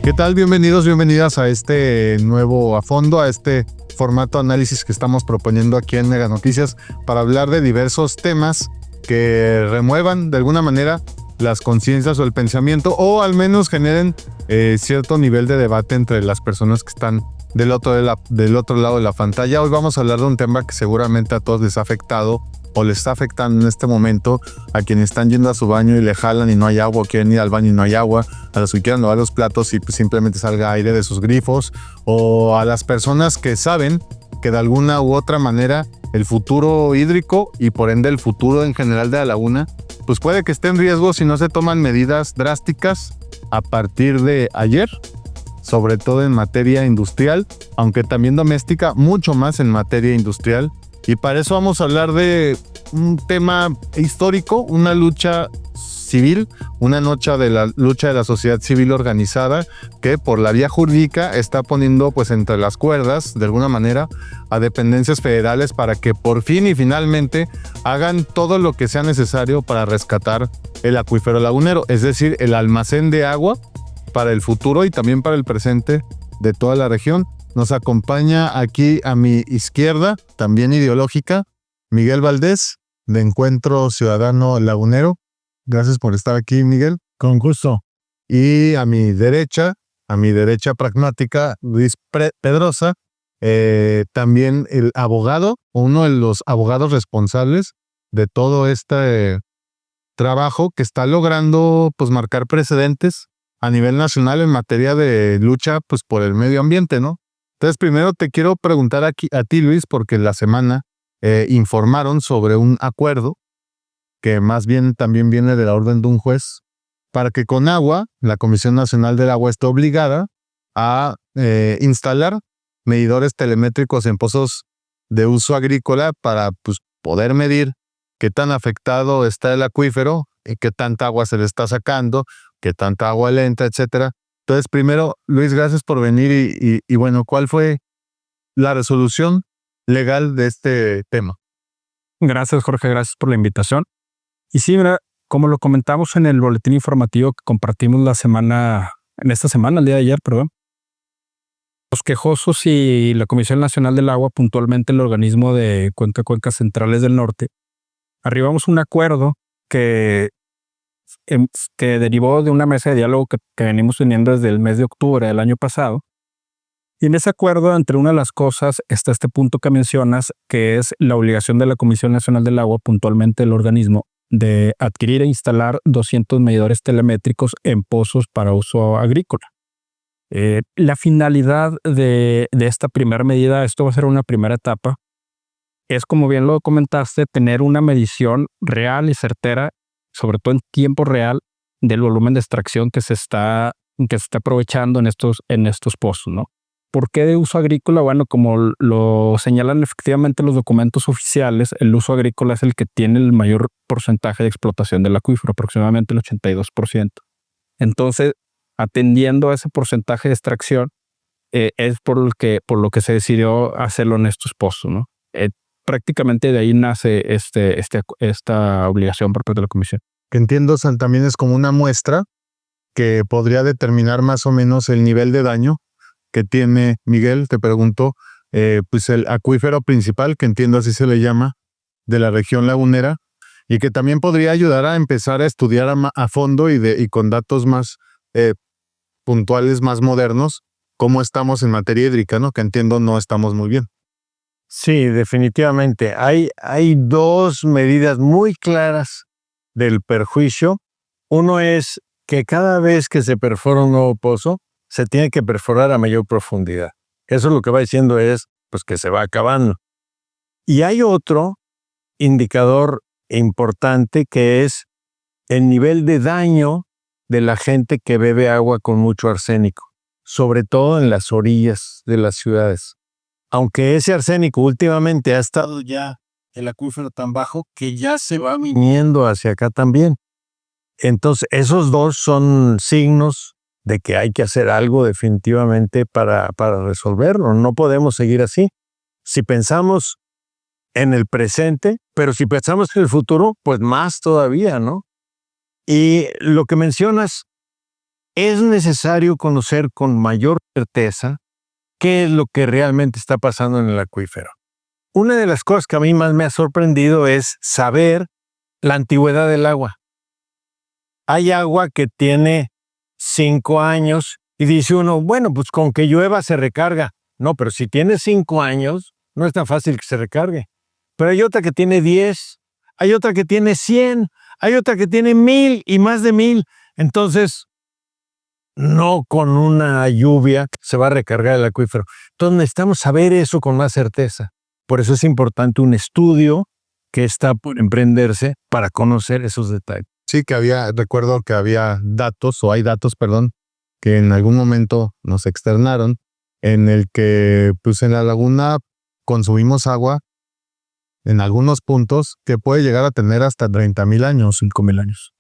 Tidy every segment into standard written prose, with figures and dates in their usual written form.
¿Qué tal? Bienvenidos, bienvenidas a este nuevo a fondo, a este formato análisis que estestamos proponiendo aquí en Mega Noticias para hablar de diversos temas que remuevan de alguna manera las conciencias o el pensamiento, o al menos generen cierto nivel de debate entre las personas que están del otro lado de la pantalla. Hoy vamos a hablar de un tema que seguramente a todos les ha afectado o les está afectando en este momento, a quienes están yendo a su baño y le jalan y no hay agua, o quieren ir al baño y no hay agua, a los que quieren lavar los platos y pues simplemente salga aire de sus grifos, o a las personas que saben que de alguna u otra manera el futuro hídrico y por ende el futuro en general de la laguna pues puede que esté en riesgo si no se toman medidas drásticas a partir de ayer, sobre todo en materia industrial, aunque también doméstica, mucho más en materia industrial. Y para eso vamos a hablar de un tema histórico, una lucha civil, una lucha de la sociedad civil organizada que por la vía jurídica está poniendo pues entre las cuerdas, de alguna manera, a dependencias federales para que por fin y finalmente hagan todo lo que sea necesario para rescatar el acuífero lagunero, es decir, el almacén de agua para el futuro y también para el presente de toda la región. Nos acompaña aquí a mi izquierda, también ideológica, Miguel Valdés, de Encuentro Ciudadano Lagunero. Gracias por estar aquí, Miguel. Con gusto. Y a mi derecha pragmática, Luis Pedrosa, también el abogado, uno de los abogados responsables de todo este trabajo que está logrando pues marcar precedentes a nivel nacional en materia de lucha pues por el medio ambiente, ¿no? Entonces, primero te quiero preguntar aquí a ti, Luis, porque la semana informaron sobre un acuerdo que más bien también viene de la orden de un juez para que Conagua, la Comisión Nacional del Agua, esté obligada a instalar medidores telemétricos en pozos de uso agrícola para pues, poder medir qué tan afectado está el acuífero, qué tanta agua se le está sacando, qué tanta agua le entra, etcétera. Entonces, primero, Luis, gracias por venir y bueno, ¿cuál fue la resolución legal de este tema? Gracias, Jorge, gracias por la invitación. Y sí, mira, como lo comentamos en el boletín informativo que compartimos el día de ayer, los quejosos y la Comisión Nacional del Agua, puntualmente el organismo de Cuencas Centrales del Norte, arribamos a un acuerdo que derivó de una mesa de diálogo que venimos teniendo desde el mes de octubre del año pasado. Y en ese acuerdo, entre una de las cosas, está este punto que mencionas, que es la obligación de la Comisión Nacional del Agua, puntualmente el organismo, de adquirir e instalar 200 medidores telemétricos en pozos para uso agrícola. La finalidad de esta primera medida, esto va a ser una primera etapa, es, como bien lo comentaste, tener una medición real y certera, sobre todo en tiempo real, del volumen de extracción que se está aprovechando en estos pozos, ¿no? ¿Por qué de uso agrícola? Bueno, como lo señalan efectivamente los documentos oficiales, el uso agrícola es el que tiene el mayor porcentaje de explotación del acuífero, aproximadamente el 82%. Entonces, atendiendo a ese porcentaje de extracción, es por lo que se decidió hacerlo en estos pozos, ¿no? Prácticamente de ahí nace esta obligación por parte de la Comisión. Que entiendo, también es como una muestra que podría determinar más o menos el nivel de daño que tiene, Miguel, te pregunto, pues el acuífero principal, que entiendo así se le llama, de la región lagunera, y que también podría ayudar a empezar a estudiar a fondo y con datos más puntuales, más modernos, cómo estamos en materia hídrica, ¿no? Que entiendo no estamos muy bien. Sí, definitivamente. Hay dos medidas muy claras del perjuicio. Uno es que cada vez que se perfora un nuevo pozo, se tiene que perforar a mayor profundidad. Eso lo que va diciendo es pues, que se va acabando. Y hay otro indicador importante que es el nivel de daño de la gente que bebe agua con mucho arsénico, sobre todo en las orillas de las ciudades. Aunque ese arsénico últimamente ha estado ya el acuífero tan bajo que ya se va viniendo hacia acá también. Entonces, esos dos son signos de que hay que hacer algo definitivamente para resolverlo. No podemos seguir así. Si pensamos en el presente, pero si pensamos en el futuro, pues más todavía, ¿no? Y lo que mencionas es necesario conocer con mayor certeza qué es lo que realmente está pasando en el acuífero. Una de las cosas que a mí más me ha sorprendido es saber la antigüedad del agua. Hay agua que tiene 5 años y dice uno, bueno, pues con que llueva se recarga. No, pero si tiene 5 años, no es tan fácil que se recargue. Pero hay otra que tiene 10, hay otra que tiene 100, hay otra que tiene 1000 y más de 1000. Entonces, no con una lluvia se va a recargar el acuífero. Entonces necesitamos saber eso con más certeza. Por eso es importante un estudio que está por emprenderse para conocer esos detalles. Sí, recuerdo que había datos, o hay datos, perdón, que en algún momento nos externaron, en el que pues en la laguna consumimos agua en algunos puntos que puede llegar a tener hasta 30,000 años, 5,000 años.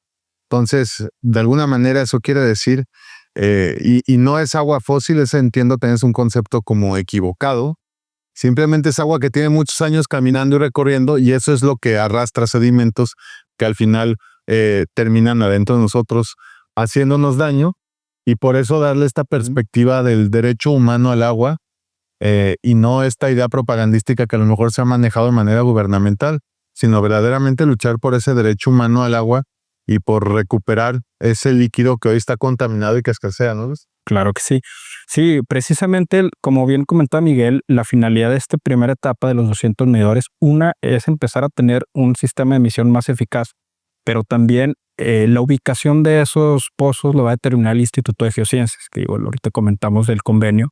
Entonces, de alguna manera eso quiere decir, y no es agua fósil, ese entiendo tenés un concepto como equivocado, simplemente es agua que tiene muchos años caminando y recorriendo, y eso es lo que arrastra sedimentos que al final terminan adentro de nosotros haciéndonos daño, y por eso darle esta perspectiva del derecho humano al agua, y no esta idea propagandística que a lo mejor se ha manejado de manera gubernamental, sino verdaderamente luchar por ese derecho humano al agua y por recuperar ese líquido que hoy está contaminado y que escasea, ¿no? Claro que sí. Sí, precisamente, como bien comentaba Miguel, la finalidad de esta primera etapa de los 200 medidores, una es empezar a tener un sistema de medición más eficaz, pero también la ubicación de esos pozos lo va a determinar el Instituto de Geociencias, que igual ahorita comentamos del convenio,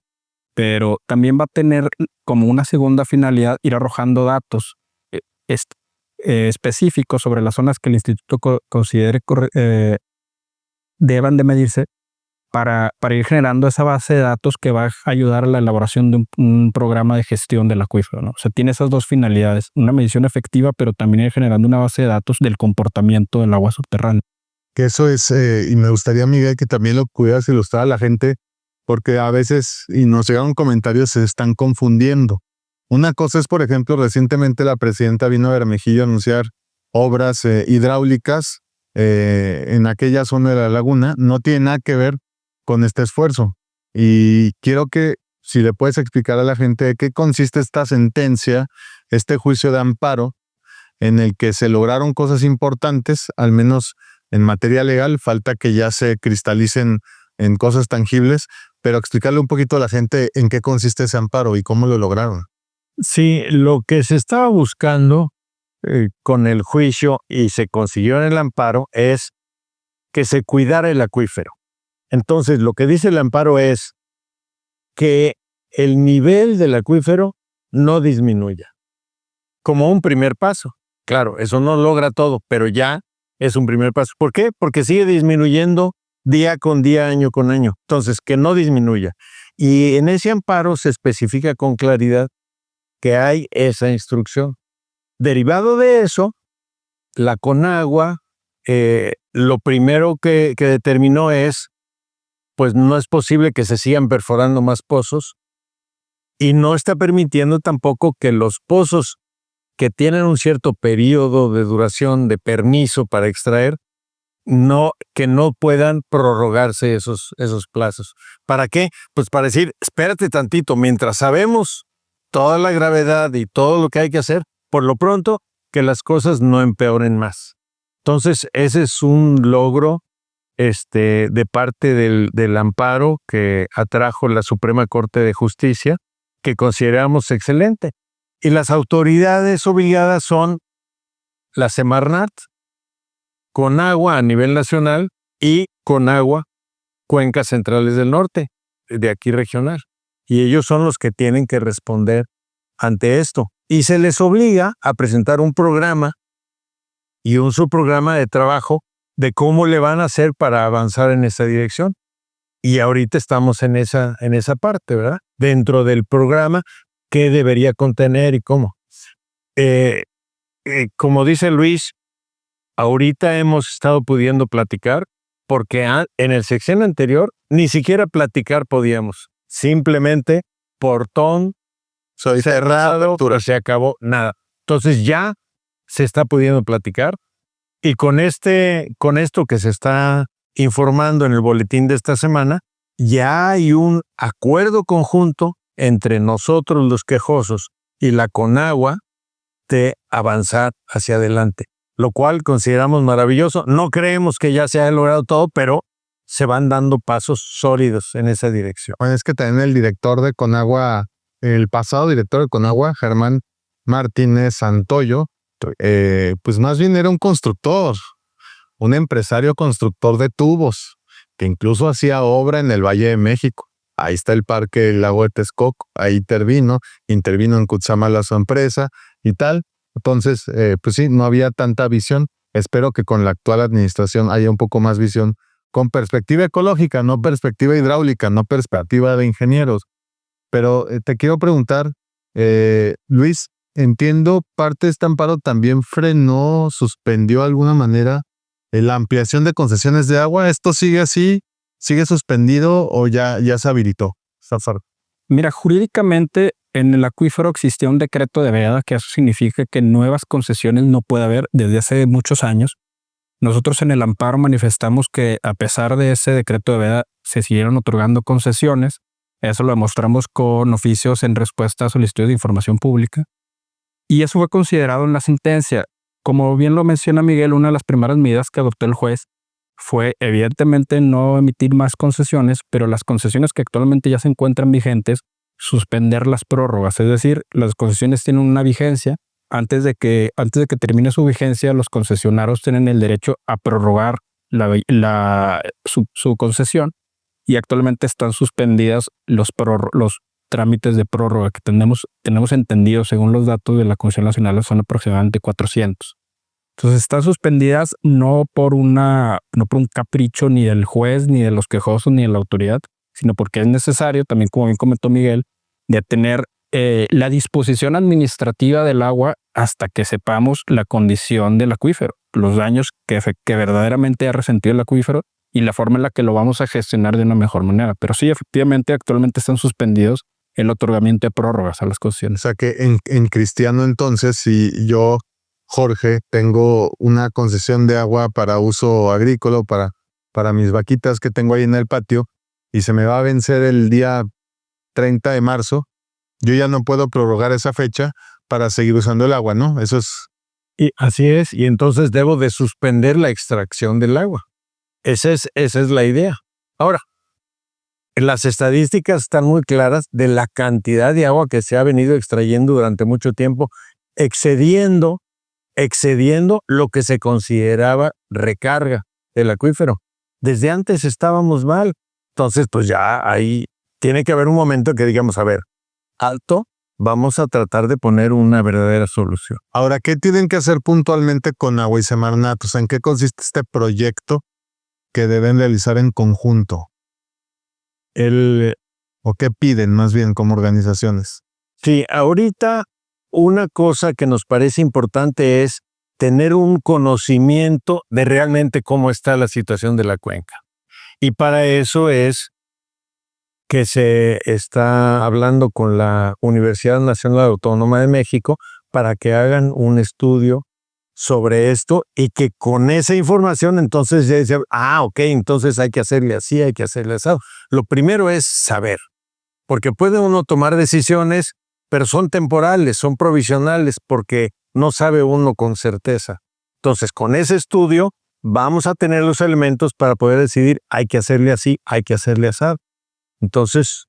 pero también va a tener como una segunda finalidad ir arrojando datos específicos sobre las zonas que el instituto considere deban de medirse para ir generando esa base de datos que va a ayudar a la elaboración de un programa de gestión del acuífero, ¿no? O sea, tiene esas dos finalidades, una medición efectiva, pero también ir generando una base de datos del comportamiento del agua subterránea. Que eso es, y me gustaría, Miguel, que también lo pudieras ilustrar a la gente, porque a veces, y nos llegaron comentarios, se están confundiendo. Una cosa es, por ejemplo, recientemente la presidenta vino a Hermejillo a anunciar obras hidráulicas en aquella zona de la laguna. No tiene nada que ver con este esfuerzo. Y quiero que, si le puedes explicar a la gente de qué consiste esta sentencia, este juicio de amparo, en el que se lograron cosas importantes, al menos en materia legal, falta que ya se cristalicen en cosas tangibles, pero explicarle un poquito a la gente en qué consiste ese amparo y cómo lo lograron. Sí, lo que se estaba buscando con el juicio y se consiguió en el amparo es que se cuidara el acuífero. Entonces, lo que dice el amparo es que el nivel del acuífero no disminuya, como un primer paso. Claro, eso no logra todo, pero ya es un primer paso. ¿Por qué? Porque sigue disminuyendo día con día, año con año. Entonces, que no disminuya. Y en ese amparo se especifica con claridad que hay esa instrucción. Derivado de eso, la Conagua lo primero que determinó es, pues no es posible que se sigan perforando más pozos y no está permitiendo tampoco que los pozos que tienen un cierto periodo de duración de permiso para extraer, que no puedan prorrogarse esos plazos. ¿Para qué? Pues para decir, espérate tantito, mientras sabemos toda la gravedad y todo lo que hay que hacer, por lo pronto, que las cosas no empeoren más. Entonces, ese es un logro de parte del amparo que atrajo la Suprema Corte de Justicia, que consideramos excelente. Y las autoridades obligadas son la Semarnat, Conagua a nivel nacional y Conagua, Cuencas Centrales del Norte, de aquí regional. Y ellos son los que tienen que responder ante esto. Y se les obliga a presentar un programa y un subprograma de trabajo de cómo le van a hacer para avanzar en esa dirección. Y ahorita estamos en esa parte, ¿verdad? Dentro del programa, qué debería contener y cómo. Como dice Luis, ahorita hemos estado pudiendo platicar porque en el sexenio anterior ni siquiera platicar podíamos. Simplemente portón cerrado, se acabó, nada. Entonces ya se está pudiendo platicar y con esto que se está informando en el boletín de esta semana, ya hay un acuerdo conjunto entre nosotros los quejosos y la Conagua de avanzar hacia adelante, lo cual consideramos maravilloso. No creemos que ya se haya logrado todo, pero se van dando pasos sólidos en esa dirección. Bueno, es que también el director de Conagua, el pasado director de Conagua, Germán Martínez Santoyo, pues más bien era un constructor, un empresario constructor de tubos, que incluso hacía obra en el Valle de México. Ahí está el parque del lago de Texcoco, ahí intervino en Cutzamala su empresa y tal. Entonces, pues sí, no había tanta visión. Espero que con la actual administración haya un poco más visión con perspectiva ecológica, no perspectiva hidráulica, no perspectiva de ingenieros. Pero te quiero preguntar, Luis, entiendo, parte de este amparo también frenó, suspendió de alguna manera la ampliación de concesiones de agua. ¿Esto sigue así? ¿Sigue suspendido o ya se habilitó? Zafar. Mira, jurídicamente en el acuífero existía un decreto de veda, que eso significa que nuevas concesiones no puede haber desde hace muchos años. Nosotros en el amparo manifestamos que a pesar de ese decreto de veda se siguieron otorgando concesiones. Eso lo demostramos con oficios en respuesta a solicitudes de información pública. Y eso fue considerado en la sentencia. Como bien lo menciona Miguel, una de las primeras medidas que adoptó el juez fue evidentemente no emitir más concesiones, pero las concesiones que actualmente ya se encuentran vigentes, suspender las prórrogas. Es decir, las concesiones tienen una vigencia. Antes de que termine su vigencia, los concesionarios tienen el derecho a prorrogar su concesión, y actualmente están suspendidas los trámites de prórroga que tenemos entendido, según los datos de la Comisión Nacional, son aproximadamente 400. Entonces están suspendidas no por un capricho ni del juez, ni de los quejosos, ni de la autoridad, sino porque es necesario, también como bien comentó Miguel, de tener la disposición administrativa del agua hasta que sepamos la condición del acuífero, los daños que verdaderamente ha resentido el acuífero y la forma en la que lo vamos a gestionar de una mejor manera. Pero sí, efectivamente, actualmente están suspendidos el otorgamiento de prórrogas a las concesiones. O sea que en cristiano, entonces, si yo, Jorge, tengo una concesión de agua para uso agrícola, para mis vaquitas que tengo ahí en el patio, y se me va a vencer el día 30 de marzo, yo ya no puedo prorrogar esa fecha para seguir usando el agua, ¿no? Eso es... Y así es, y entonces debo de suspender la extracción del agua. Esa es la idea. Ahora, las estadísticas están muy claras de la cantidad de agua que se ha venido extrayendo durante mucho tiempo, excediendo lo que se consideraba recarga del acuífero. Desde antes estábamos mal. Entonces, pues ya ahí tiene que haber un momento que digamos, a ver, alto, vamos a tratar de poner una verdadera solución. Ahora, ¿qué tienen que hacer puntualmente con Agua y Semarnat? O sea, ¿en qué consiste este proyecto que deben realizar en conjunto? ¿O qué piden más bien como organizaciones? Sí, ahorita una cosa que nos parece importante es tener un conocimiento de realmente cómo está la situación de la cuenca. Y para eso es que se está hablando con la Universidad Nacional Autónoma de México para que hagan un estudio sobre esto y que con esa información entonces ya dice, ok, entonces hay que hacerle así, hay que hacerle así. Lo primero es saber, porque puede uno tomar decisiones, pero son temporales, son provisionales, porque no sabe uno con certeza. Entonces, con ese estudio vamos a tener los elementos para poder decidir, hay que hacerle así, hay que hacerle así. Entonces,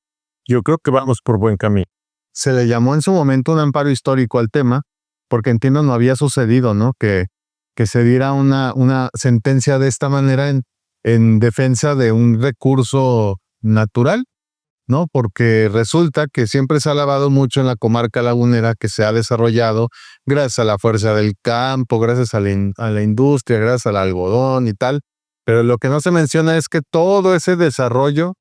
yo creo que vamos por buen camino. Se le llamó en su momento un amparo histórico al tema, porque entiendo no había sucedido, ¿no? Que se diera una sentencia de esta manera en defensa de un recurso natural, ¿no? Porque resulta que siempre se ha alabado mucho en la comarca lagunera que se ha desarrollado gracias a la fuerza del campo, gracias a la industria, gracias al algodón y tal. Pero lo que no se menciona es que todo ese desarrollo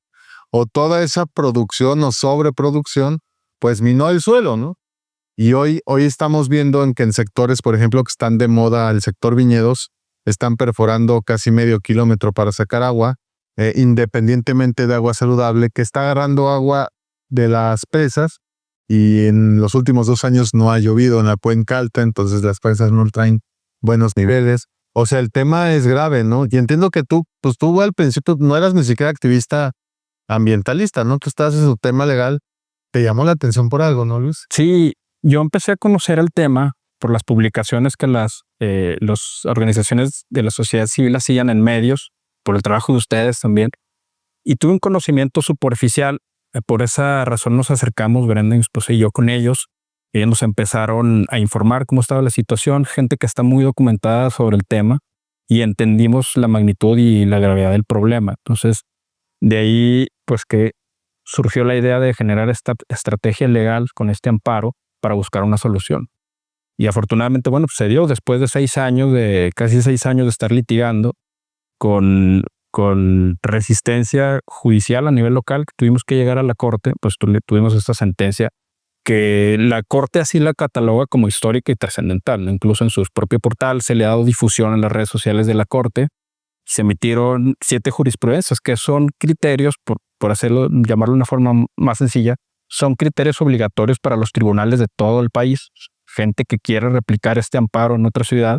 o toda esa producción o sobreproducción, pues minó el suelo, ¿no? Y hoy estamos viendo que en sectores, por ejemplo, que están de moda, el sector viñedos, están perforando casi medio kilómetro para sacar agua, independientemente de agua saludable, que está agarrando agua de las presas, y en los últimos 2 años no ha llovido en la Cuenca Alta, entonces las presas no traen buenos niveles. O sea, el tema es grave, ¿no? Y entiendo que tú al principio no eras ni siquiera activista ambientalista, ¿no? Tú estabas en su tema legal, te llamó la atención por algo, ¿no, Luis? Sí, yo empecé a conocer el tema por las publicaciones que las organizaciones de la sociedad civil hacían en medios, por el trabajo de ustedes también, y tuve un conocimiento superficial. Por esa razón nos acercamos, Brenda, mi esposa y yo, con ellos. Ellos nos empezaron a informar cómo estaba la situación, gente que está muy documentada sobre el tema, y entendimos la magnitud y la gravedad del problema. Entonces, de ahí, pues que surgió la idea de generar esta estrategia legal con este amparo para buscar una solución. Y afortunadamente, bueno, pues se dio después de casi 6 años de estar litigando con resistencia judicial a nivel local, que tuvimos que llegar a la corte, pues tuvimos esta sentencia que la corte así la cataloga como histórica y trascendental, ¿no? Incluso en su propio portal se le ha dado difusión en las redes sociales de la corte. Se emitieron 7 jurisprudencias que son criterios, por llamarlo de una forma más sencilla, son criterios obligatorios para los tribunales de todo el país. Gente que quiera replicar este amparo en otra ciudad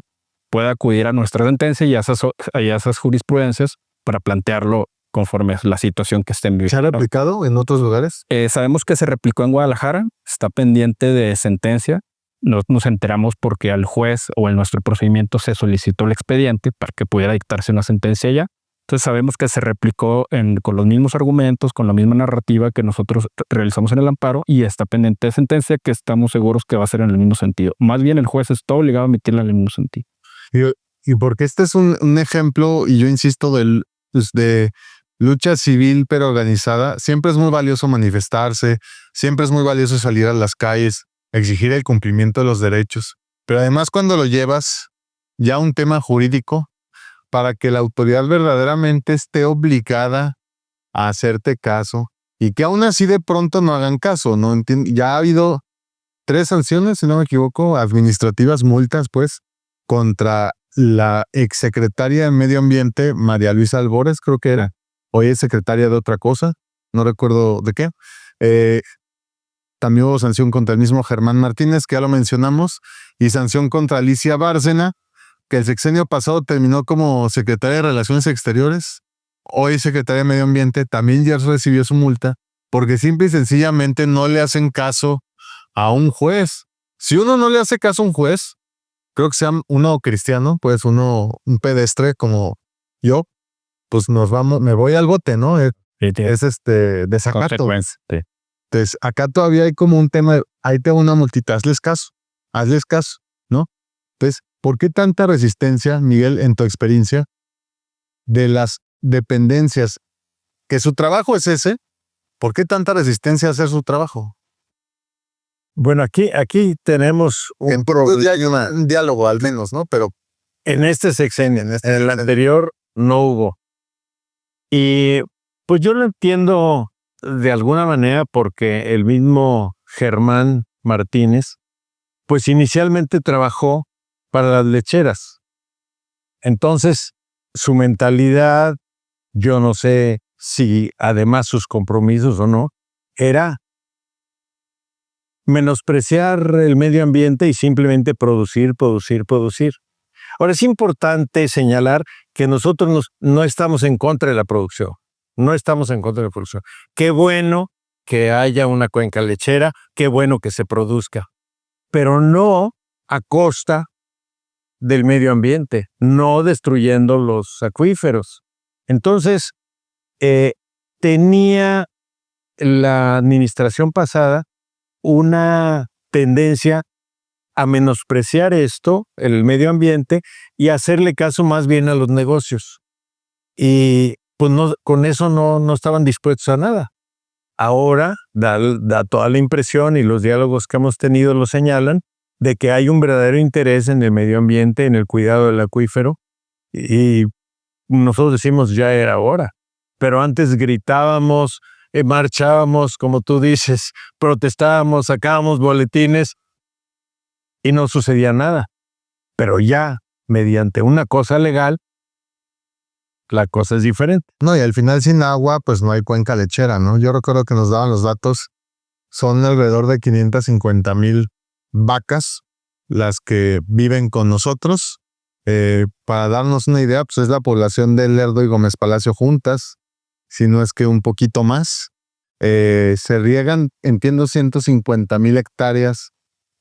puede acudir a nuestra sentencia y a esas jurisprudencias para plantearlo conforme a la situación que estén viviendo. ¿Se ha replicado en otros lugares? Sabemos que se replicó en Guadalajara, está pendiente de sentencia. Nos enteramos porque al juez o en nuestro procedimiento se solicitó el expediente para que pudiera dictarse una sentencia ya. Entonces sabemos que se replicó con los mismos argumentos, con la misma narrativa que nosotros realizamos en el amparo, y está pendiente de sentencia que estamos seguros que va a ser en el mismo sentido. Más bien el juez está obligado a emitirla en el mismo sentido. Y porque este es un ejemplo, y yo insisto, de lucha civil pero organizada. Siempre es muy valioso manifestarse, siempre es muy valioso salir a las calles, exigir el cumplimiento de los derechos. Pero además cuando lo llevas ya a un tema jurídico, para que la autoridad verdaderamente esté obligada a hacerte caso y que aún así de pronto no hagan caso, ¿no? Ya ha habido 3 sanciones, si no me equivoco, administrativas, multas, pues, contra la exsecretaria de Medio Ambiente, María Luisa Albores, creo que era. Hoy es secretaria de otra cosa, no recuerdo de qué. También hubo sanción contra el mismo Germán Martínez, que ya lo mencionamos, y sanción contra Alicia Bárcena, que el sexenio pasado terminó como secretaria de Relaciones Exteriores. Hoy secretaria de Medio Ambiente, también ya recibió su multa, porque simple y sencillamente no le hacen caso a un juez. Si uno no le hace caso a un juez, creo que sea uno cristiano, pues un pedestre como yo, pues me voy al bote, ¿no? Es desacato. Sí. Entonces, acá todavía hay como un tema, ahí te una multita, hazles caso, ¿no? Entonces, ¿por qué tanta resistencia, Miguel, en tu experiencia, de las dependencias, que su trabajo es ese? ¿Por qué tanta resistencia a hacer su trabajo? Bueno, aquí tenemos un problema. Ya hay un diálogo al menos, ¿no? Pero en este sexenio, en el anterior no hubo. Y pues yo lo entiendo de alguna manera porque el mismo Germán Martínez, pues inicialmente trabajó para las lecheras. Entonces, su mentalidad, yo no sé si además sus compromisos o no, era menospreciar el medio ambiente y simplemente producir. Ahora, es importante señalar que nosotros no estamos en contra de la producción. No estamos en contra de la producción. Qué bueno que haya una cuenca lechera, qué bueno que se produzca, pero no a costa del medio ambiente, no destruyendo los acuíferos. Entonces, tenía la administración pasada una tendencia a menospreciar esto, el medio ambiente, y hacerle caso más bien a los negocios. Y pues con eso no estaban dispuestos a nada. Ahora da toda la impresión, y los diálogos que hemos tenido lo señalan, de que hay un verdadero interés en el medio ambiente, en el cuidado del acuífero, y nosotros decimos ya era hora. Pero antes gritábamos, marchábamos, como tú dices, protestábamos, sacábamos boletines y no sucedía nada. Pero ya, mediante una cosa legal, la cosa es diferente. No, y al final sin agua, pues no hay cuenca lechera, ¿no? Yo recuerdo que nos daban los datos, son alrededor de 550,000 vacas las que viven con nosotros Para darnos una idea, pues es la población de Lerdo y Gómez Palacio juntas, si no es que un poquito más. Se riegan, entiendo, 150,000 hectáreas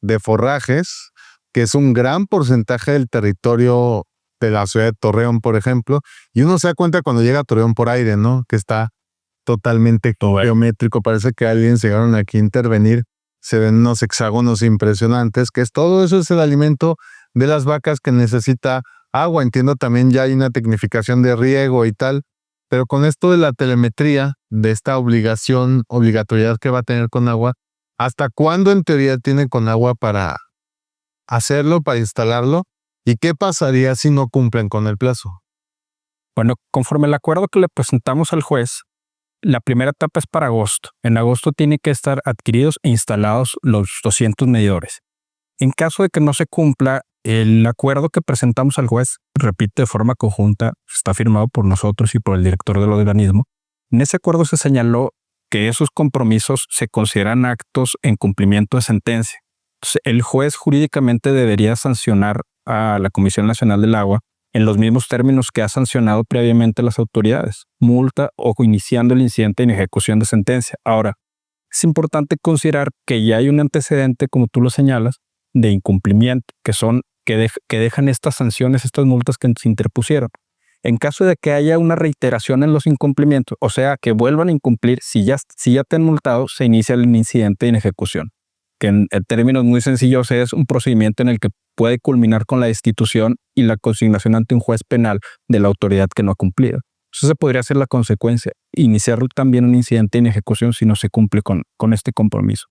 de forrajes, que es un gran porcentaje del territorio de la ciudad de Torreón, por ejemplo. Y uno se da cuenta cuando llega a Torreón por aire, ¿no? Que está totalmente geométrico. Parece que alguien llegaron aquí a intervenir. Se ven unos hexágonos impresionantes, que es todo eso, es el alimento de las vacas que necesita agua. Entiendo, también ya hay una tecnificación de riego y tal, pero con esto de la telemetría, de esta obligatoriedad que va a tener con agua, ¿hasta cuándo en teoría tiene con agua para hacerlo, para instalarlo? ¿Y qué pasaría si no cumplen con el plazo? Bueno, conforme el acuerdo que le presentamos al juez, la primera etapa es para agosto. En agosto tienen que estar adquiridos e instalados los 200 medidores. En caso de que no se cumpla, el acuerdo que presentamos al juez, repite, de forma conjunta, está firmado por nosotros y por el director del organismo. En ese acuerdo se señaló que esos compromisos se consideran actos en cumplimiento de sentencia. Entonces, el juez jurídicamente debería sancionar a la Comisión Nacional del Agua en los mismos términos que ha sancionado previamente las autoridades, multa o iniciando el incidente en ejecución de sentencia. Ahora, es importante considerar que ya hay un antecedente, como tú lo señalas, de incumplimiento, que dejan estas sanciones, estas multas que se interpusieron. En caso de que haya una reiteración en los incumplimientos, o sea, que vuelvan a incumplir, si ya te han multado, se inicia el incidente en ejecución, que en términos muy sencillos es un procedimiento en el que puede culminar con la destitución y la consignación ante un juez penal de la autoridad que no ha cumplido. Eso se podría ser la consecuencia, iniciar también un incidente en ejecución si no se cumple con este compromiso.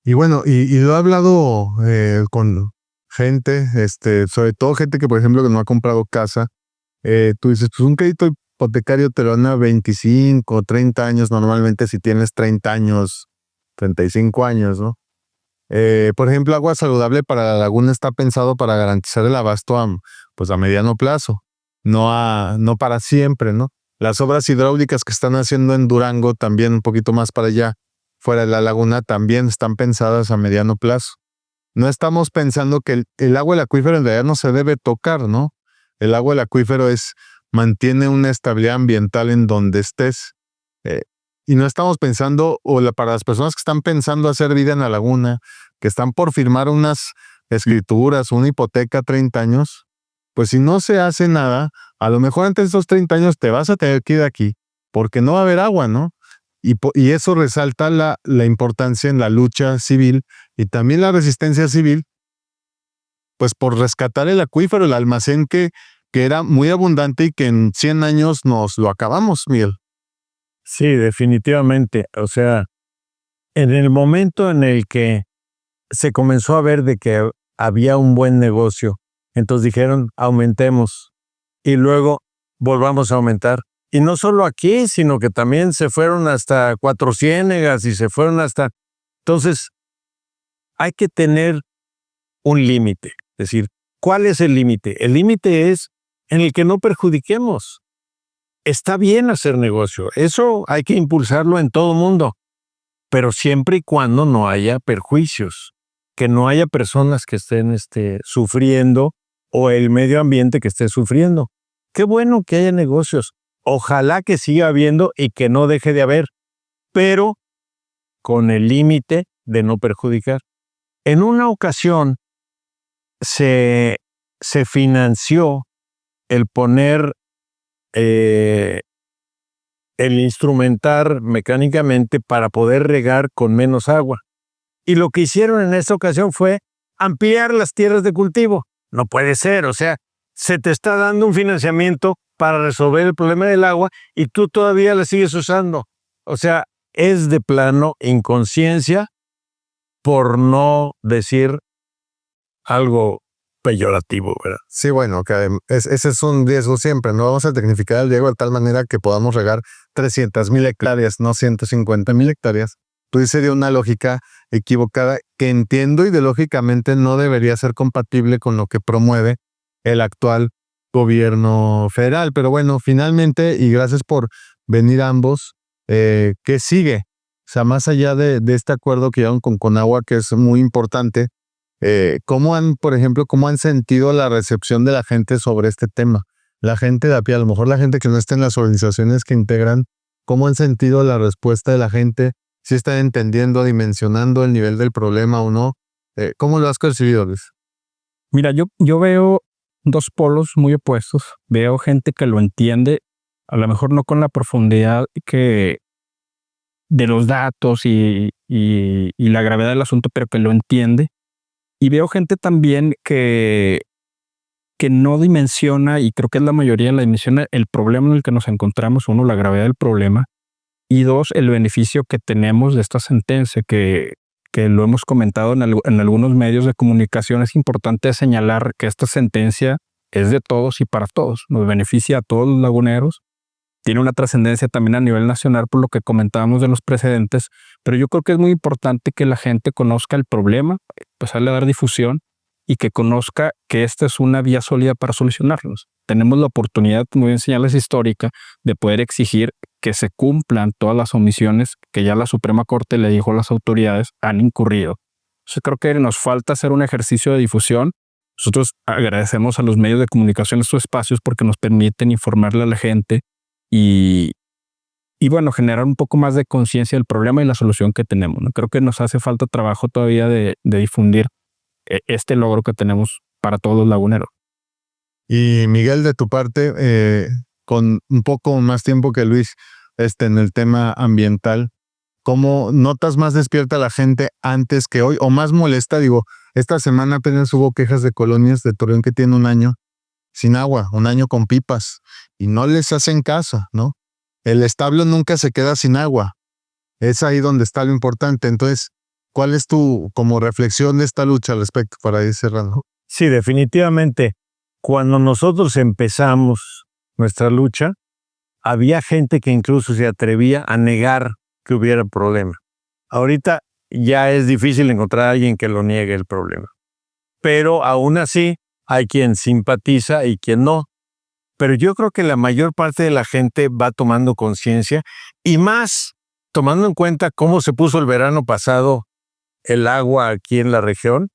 Y bueno, y lo he hablado con gente, sobre todo gente que, por ejemplo, que no ha comprado casa. Tú dices, pues un crédito hipotecario te lo dan a 25, 30 años, normalmente si tienes 30 años, 35 años, ¿no? Por ejemplo, Agua Saludable para la Laguna está pensado para garantizar el abasto a mediano plazo, no para siempre, ¿no? Las obras hidráulicas que están haciendo en Durango, también un poquito más para allá, fuera de la laguna, también están pensadas a mediano plazo. No estamos pensando que el agua del acuífero en realidad no se debe tocar, ¿no? El agua del acuífero mantiene una estabilidad ambiental en donde estés. Y no estamos pensando, para las personas que están pensando hacer vida en la laguna, que están por firmar unas escrituras, una hipoteca a 30 años, pues si no se hace nada, a lo mejor antes de esos 30 años te vas a tener que ir de aquí, porque no va a haber agua, ¿no? Y eso resalta la importancia en la lucha civil y también la resistencia civil, pues por rescatar el acuífero, el almacén que era muy abundante y que en 100 años nos lo acabamos, Miguel. Sí, definitivamente. O sea, en el momento en el que se comenzó a ver de que había un buen negocio, entonces dijeron, aumentemos y luego volvamos a aumentar. Y no solo aquí, sino que también se fueron hasta Cuatro Ciénegas y se fueron hasta... Entonces, hay que tener un límite. Es decir, ¿cuál es el límite? El límite es en el que no perjudiquemos. Está bien hacer negocio. Eso hay que impulsarlo en todo mundo. Pero siempre y cuando no haya perjuicios. Que no haya personas que estén sufriendo o el medio ambiente que esté sufriendo. Qué bueno que haya negocios. Ojalá que siga habiendo y que no deje de haber, pero con el límite de no perjudicar. En una ocasión se financió el poner, el instrumentar mecánicamente para poder regar con menos agua. Y lo que hicieron en esta ocasión fue ampliar las tierras de cultivo. No puede ser, o sea, se te está dando un financiamiento para resolver el problema del agua y tú todavía la sigues usando. O sea, es de plano inconsciencia, por no decir algo peyorativo, ¿verdad? Sí, bueno, que ese es un riesgo siempre. No vamos a tecnificar el riego de tal manera que podamos regar 300,000 hectáreas, no 150,000 hectáreas. Tú dices de una lógica equivocada que entiendo ideológicamente no debería ser compatible con lo que promueve el actual gobierno federal. Pero bueno, finalmente, y gracias por venir ambos, ¿qué sigue? O sea, más allá de este acuerdo que llevan con Conagua, que es muy importante, ¿Cómo han, por ejemplo, cómo han sentido la recepción de la gente sobre este tema? La gente de a pie, a lo mejor la gente que no está en las organizaciones que integran, ¿cómo han sentido la respuesta de la gente? ¿Si están entendiendo, dimensionando el nivel del problema o no? ¿Cómo lo has percibido, Luis? Mira, yo veo dos polos muy opuestos. Veo gente que lo entiende, a lo mejor no con la profundidad que de los datos y la gravedad del asunto, pero que lo entiende. Y veo gente también que no dimensiona, y creo que es la mayoría, la dimensiona el problema en el que nos encontramos. Uno, la gravedad del problema, y dos, el beneficio que tenemos de esta sentencia, que lo hemos comentado en algunos medios de comunicación. Es importante señalar que esta sentencia es de todos y para todos. Nos beneficia a todos los laguneros. Tiene una trascendencia también a nivel nacional por lo que comentábamos de los precedentes, pero yo creo que es muy importante que la gente conozca el problema, empezarle a dar difusión y que conozca que esta es una vía sólida para solucionarlos. Tenemos la oportunidad, como bien señalas, histórica, de poder exigir que se cumplan todas las omisiones que ya la Suprema Corte le dijo a las autoridades han incurrido. Entonces creo que nos falta hacer un ejercicio de difusión. Nosotros agradecemos a los medios de comunicación estos espacios porque nos permiten informarle a la gente y bueno, generar un poco más de conciencia del problema y la solución que tenemos, ¿no? Creo que nos hace falta trabajo todavía de difundir este logro que tenemos para todos los laguneros. Y Miguel, de tu parte, con un poco más tiempo que Luis en el tema ambiental, ¿cómo notas más despierta la gente antes que hoy o más molesta? Digo, esta semana apenas hubo quejas de colonias de Torreón que tienen un año sin agua, un año con pipas, y no les hacen caso, ¿no? El establo nunca se queda sin agua. Es ahí donde está lo importante. Entonces, ¿cuál es tu como reflexión de esta lucha al respecto para ir cerrando? Sí, definitivamente. Cuando nosotros empezamos nuestra lucha, había gente que incluso se atrevía a negar que hubiera problema. Ahorita ya es difícil encontrar a alguien que lo niegue el problema. Pero aún así, hay quien simpatiza y quien no. Pero yo creo que la mayor parte de la gente va tomando conciencia y más tomando en cuenta cómo se puso el verano pasado el agua aquí en la región.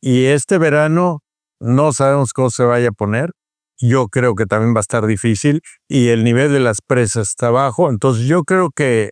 Y este verano no sabemos cómo se vaya a poner. Yo creo que también va a estar difícil y el nivel de las presas está bajo. Entonces yo creo que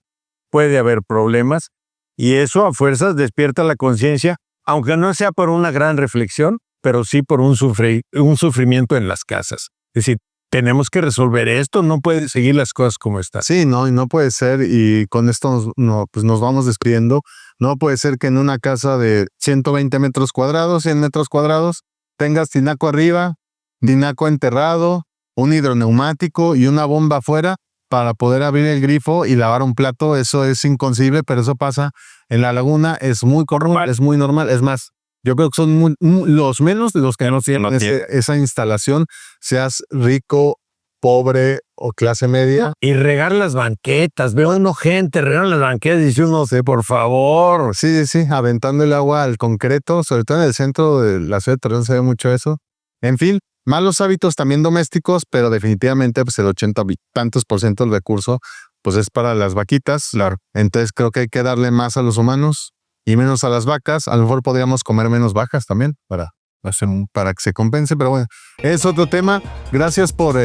puede haber problemas y eso a fuerzas despierta la conciencia, aunque no sea por una gran reflexión, pero sí por un sufrimiento en las casas. Es decir, tenemos que resolver esto, no puede seguir las cosas como están. Sí, no, y no puede ser, y con esto nos vamos despidiendo. No puede ser que en una casa de 120 metros cuadrados, 100 metros cuadrados, tengas tinaco arriba, tinaco enterrado, un hidroneumático y una bomba afuera para poder abrir el grifo y lavar un plato. Eso es inconcebible, pero eso pasa en la laguna, es muy normal, es muy normal. Es más, yo creo que son los menos de los que no tienen esa instalación, seas rico, pobre o clase media. Y regar las banquetas, veo uno gente regar las banquetas y dice uno, por favor. Sí, aventando el agua al concreto, sobre todo en el centro de la ciudad de Torreón se ve mucho eso. En fin, malos hábitos también domésticos, pero definitivamente pues el 80% y tantos % del recurso pues es para las vaquitas. Claro. Entonces creo que hay que darle más a los humanos y menos a las vacas. A lo mejor podríamos comer menos vacas también para que se compense, pero bueno, es otro tema. Gracias por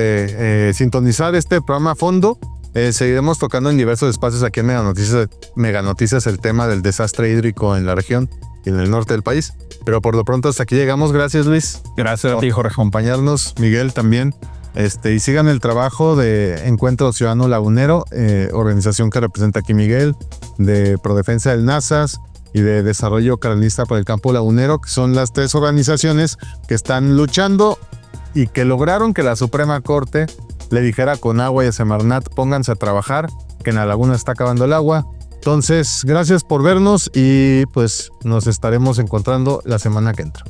sintonizar este programa a fondo. Seguiremos tocando en diversos espacios aquí en Mega Noticias el tema del desastre hídrico en la región y en el norte del país. Pero por lo pronto hasta aquí llegamos. Gracias, Luis. Gracias a ti, Jorge. Acompañarnos, Miguel también. Y sigan el trabajo de Encuentro Ciudadano Lagunero, organización que representa aquí Miguel, de Prodefensa del NASAS y de Desarrollo Carlista para el Campo Lagunero, que son las 3 organizaciones que están luchando y que lograron que la Suprema Corte le dijera con agua y a Semarnat, pónganse a trabajar, que en la laguna está acabando el agua. Entonces, gracias por vernos y pues nos estaremos encontrando la semana que entra.